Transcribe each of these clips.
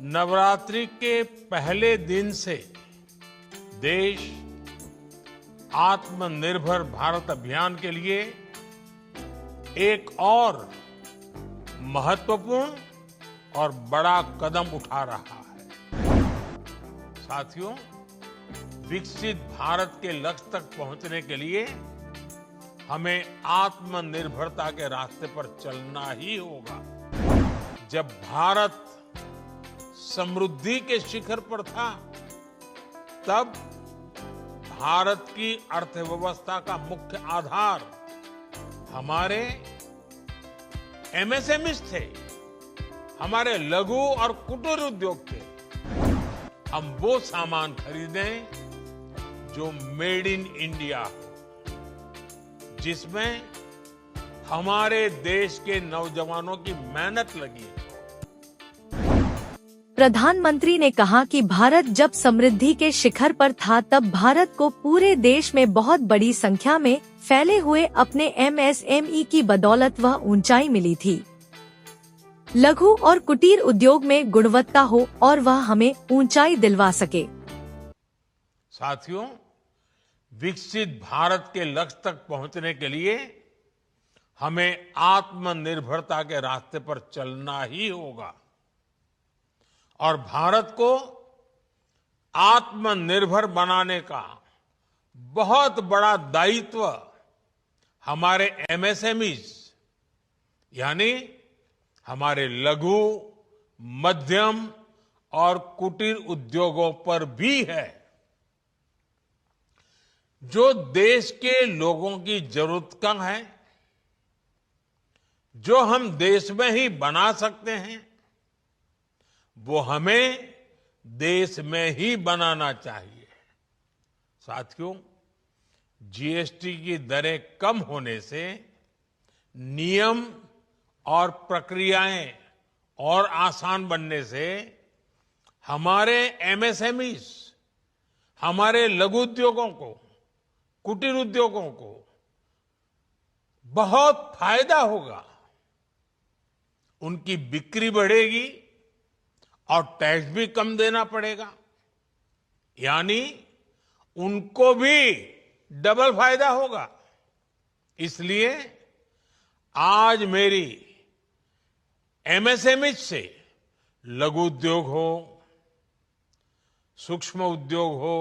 नवरात्रि के पहले दिन से देश आत्मनिर्भर भारत अभियान के लिए एक और महत्वपूर्ण और बड़ा कदम उठा रहा है। साथियों, विकसित भारत के लक्ष्य तक पहुंचने के लिए हमें आत्मनिर्भरता के रास्ते पर चलना ही होगा। जब भारत समृद्धि के शिखर पर था, तब भारत की अर्थव्यवस्था का मुख्य आधार हमारे एमएसएमईज थे, हमारे लघु और कुटीर उद्योग थे। हम वो सामान खरीदें जो मेड इन इंडिया हो, जिसमें हमारे देश के नौजवानों की मेहनत लगी है। प्रधानमंत्री ने कहा कि भारत जब समृद्धि के शिखर पर था, तब भारत को पूरे देश में बहुत बड़ी संख्या में फैले हुए अपने एमएसएमई की बदौलत वह ऊंचाई मिली थी। लघु और कुटीर उद्योग में गुणवत्ता हो और वह हमें ऊंचाई दिलवा सके। साथियों, विकसित भारत के लक्ष्य तक पहुंचने के लिए हमें आत्मनिर्भरता के रास्ते पर चलना ही होगा और भारत को आत्मनिर्भर बनाने का बहुत बड़ा दायित्व हमारे एमएसएमईज यानी हमारे लघु, मध्यम और कुटीर उद्योगों पर भी है, जो देश के लोगों की जरूरत का है, जो हम देश में ही बना सकते हैं, वो हमें देश में ही बनाना चाहिए। साथियों, जीएसटी की दरें कम होने से नियम और प्रक्रियाएं और आसान बनने से हमारे एमएसएमईज, हमारे लघु उद्योगों को, कुटीर उद्योगों को बहुत फायदा होगा। उनकी बिक्री बढ़ेगी और टैक्स भी कम देना पड़ेगा, यानी उनको भी डबल फायदा होगा। इसलिए आज मेरी एमएसएमई से लघु उद्योग हो, सूक्ष्म उद्योग हो,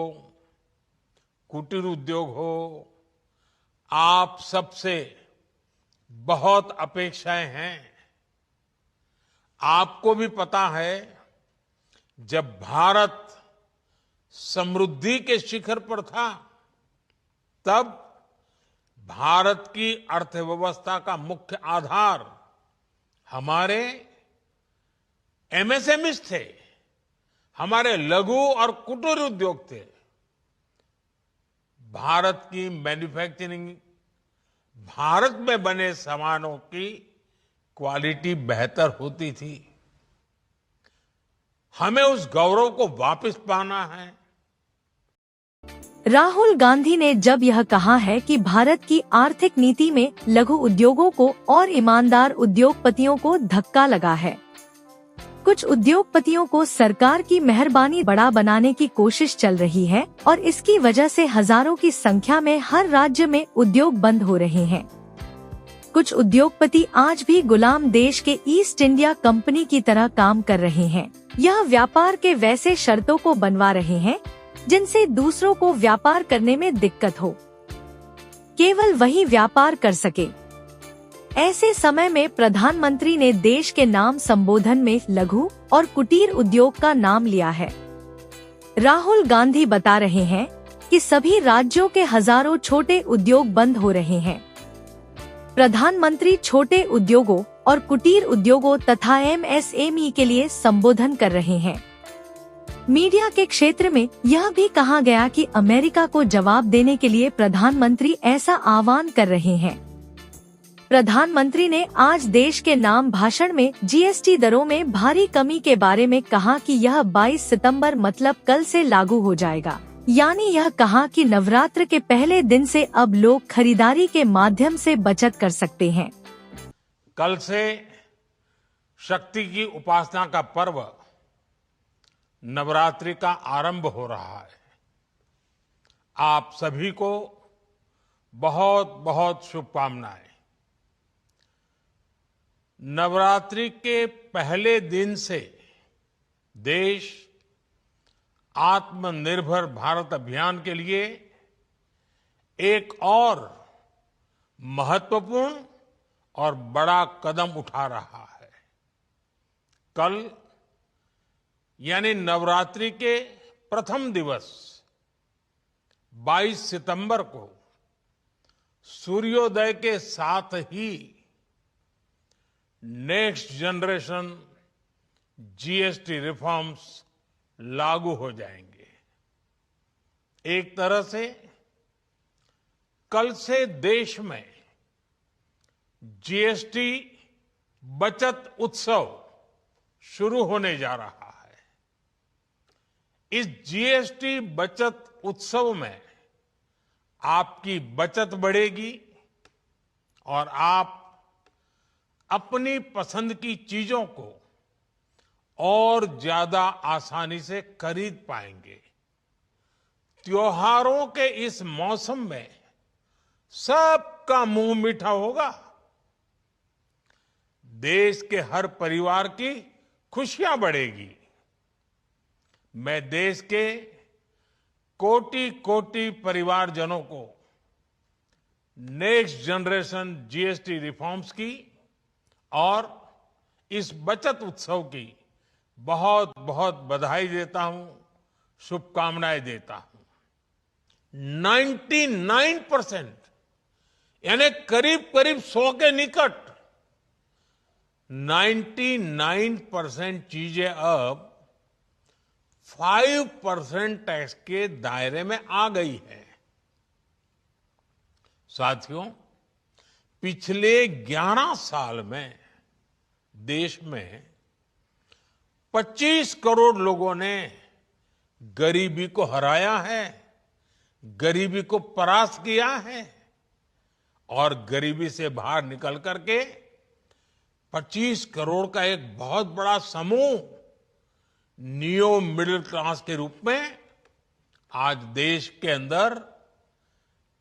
कुटीर उद्योग हो, आप सबसे बहुत अपेक्षाएं हैं। आपको भी पता है, जब भारत समृद्धि के शिखर पर था, तब भारत की अर्थव्यवस्था का मुख्य आधार हमारे एमएसएमईज थे, हमारे लघु और कुटीर उद्योग थे। भारत की मैन्युफैक्चरिंग, भारत में बने सामानों की क्वालिटी बेहतर होती थी। हमें उस गौरव को वापस पाना है। राहुल गांधी ने जब यह कहा है कि भारत की आर्थिक नीति में लघु उद्योगों को और ईमानदार उद्योगपतियों को धक्का लगा है। कुछ उद्योगपतियों को सरकार की मेहरबानी बड़ा बनाने की कोशिश चल रही है और इसकी वजह से हजारों की संख्या में हर राज्य में उद्योग बंद हो रहे हैं। कुछ उद्योगपति आज भी गुलाम देश के ईस्ट इंडिया कंपनी की तरह काम कर रहे हैं। यह व्यापार के वैसे शर्तों को बनवा रहे हैं जिनसे दूसरों को व्यापार करने में दिक्कत हो, केवल वही व्यापार कर सके। ऐसे समय में प्रधानमंत्री ने देश के नाम संबोधन में लघु और कुटीर उद्योग का नाम लिया है। राहुल गांधी बता रहे हैं कि सभी राज्यों के हजारों छोटे उद्योग बंद हो रहे हैं। प्रधानमंत्री छोटे उद्योगों और कुटीर उद्योगों तथा एमएसएमई के लिए संबोधन कर रहे हैं। मीडिया के क्षेत्र में यह भी कहा गया कि अमेरिका को जवाब देने के लिए प्रधानमंत्री ऐसा आह्वान कर रहे हैं। प्रधानमंत्री ने आज देश के नाम भाषण में जीएसटी दरों में भारी कमी के बारे में कहा कि यह 22 सितंबर मतलब कल से लागू हो जाएगा। यानी यह कहा कि नवरात्र के पहले दिन से अब लोग खरीदारी के माध्यम से बचत कर सकते हैं। कल से शक्ति की उपासना का पर्व नवरात्रि का आरंभ हो रहा है। आप सभी को बहुत बहुत शुभकामनाएं। नवरात्रि के पहले दिन से देश आत्मनिर्भर भारत अभियान के लिए एक और महत्वपूर्ण और बड़ा कदम उठा रहा है। कल यानी नवरात्रि के प्रथम दिवस 22 सितंबर को सूर्योदय के साथ ही नेक्स्ट जनरेशन जीएसटी रिफॉर्म्स लागू हो जाएंगे। एक तरह से कल से देश में जीएसटी बचत उत्सव शुरू होने जा रहा है। इस जीएसटी बचत उत्सव में आपकी बचत बढ़ेगी और आप अपनी पसंद की चीजों को और ज्यादा आसानी से खरीद पाएंगे। त्योहारों के इस मौसम में सबका मुंह मीठा होगा। देश के हर परिवार की खुशियां बढ़ेगी। मैं देश के कोटि कोटि परिवारजनों को नेक्स्ट जनरेशन जीएसटी रिफॉर्म्स की और इस बचत उत्सव की बहुत बहुत बधाई देता हूं, शुभकामनाएं देता हूं। 99% यानी करीब करीब 100 के निकट 99% चीजें अब 5% टैक्स के दायरे में आ गई है। साथियों, पिछले 11 साल में देश में 25 करोड़ लोगों ने गरीबी को हराया है, गरीबी को परास्त किया है और गरीबी से बाहर निकल करके 25 करोड़ का एक बहुत बड़ा समूह नियो मिडिल क्लास के रूप में आज देश के अंदर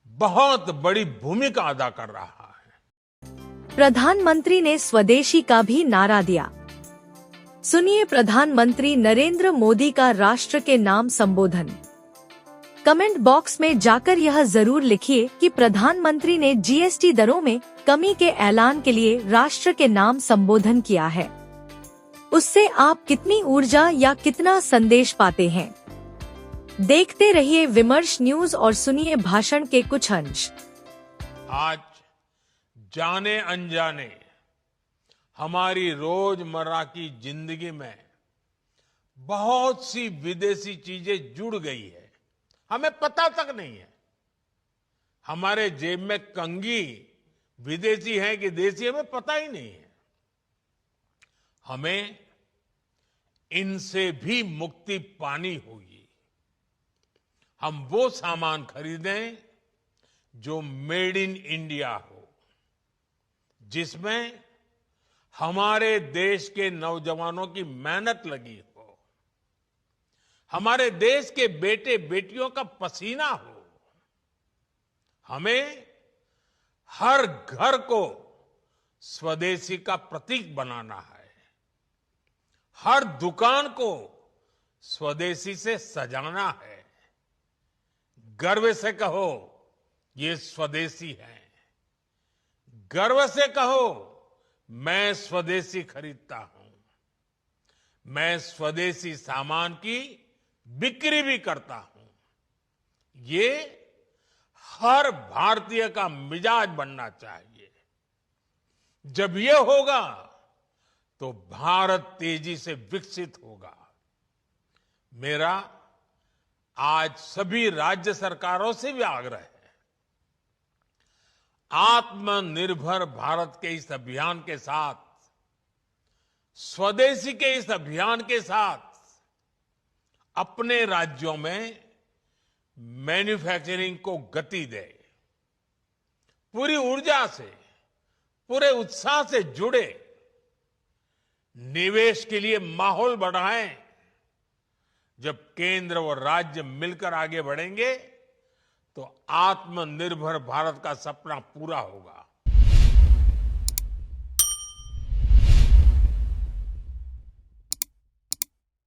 बहुत बड़ी भूमिका अदा कर रहा है। प्रधानमंत्री ने स्वदेशी का भी नारा दिया। सुनिए प्रधानमंत्री नरेंद्र मोदी का राष्ट्र के नाम संबोधन। कमेंट बॉक्स में जाकर यह जरूर लिखिए कि प्रधानमंत्री ने जीएसटी दरों में कमी के ऐलान के लिए राष्ट्र के नाम संबोधन किया है। उससे आप कितनी ऊर्जा या कितना संदेश पाते हैं? देखते रहिए विमर्श न्यूज और सुनिए भाषण के कुछ अंश। आज जाने अनजाने हमारी रोजमर्रा की जिंदगी में बहुत सी विदेशी चीजें जुड़ गई है, हमें पता तक नहीं है। हमारे जेब में कंघी विदेशी है कि देसी, हमें पता ही नहीं है। हमें इनसे भी मुक्ति पानी होगी। हम वो सामान खरीदें जो मेड इन इंडिया हो, जिसमें हमारे देश के नौजवानों की मेहनत लगी हो, हमारे देश के बेटे बेटियों का पसीना हो। हमें हर घर को स्वदेशी का प्रतीक बनाना है, हर दुकान को स्वदेशी से सजाना है। गर्व से कहो ये स्वदेशी है, गर्व से कहो मैं स्वदेशी खरीदता हूं, मैं स्वदेशी सामान की बिक्री भी करता हूं। ये हर भारतीय का मिजाज बनना चाहिए। जब ये होगा तो भारत तेजी से विकसित होगा। मेरा आज सभी राज्य सरकारों से भी आग्रह है, आत्मनिर्भर भारत के इस अभियान के साथ, स्वदेशी के इस अभियान के साथ अपने राज्यों में मैन्युफैक्चरिंग को गति दे, पूरी ऊर्जा से, पूरे उत्साह से जुड़े, निवेश के लिए माहौल बढ़ाएं, जब केंद्र और राज्य मिलकर आगे बढ़ेंगे तो आत्मनिर्भर भारत का सपना पूरा होगा।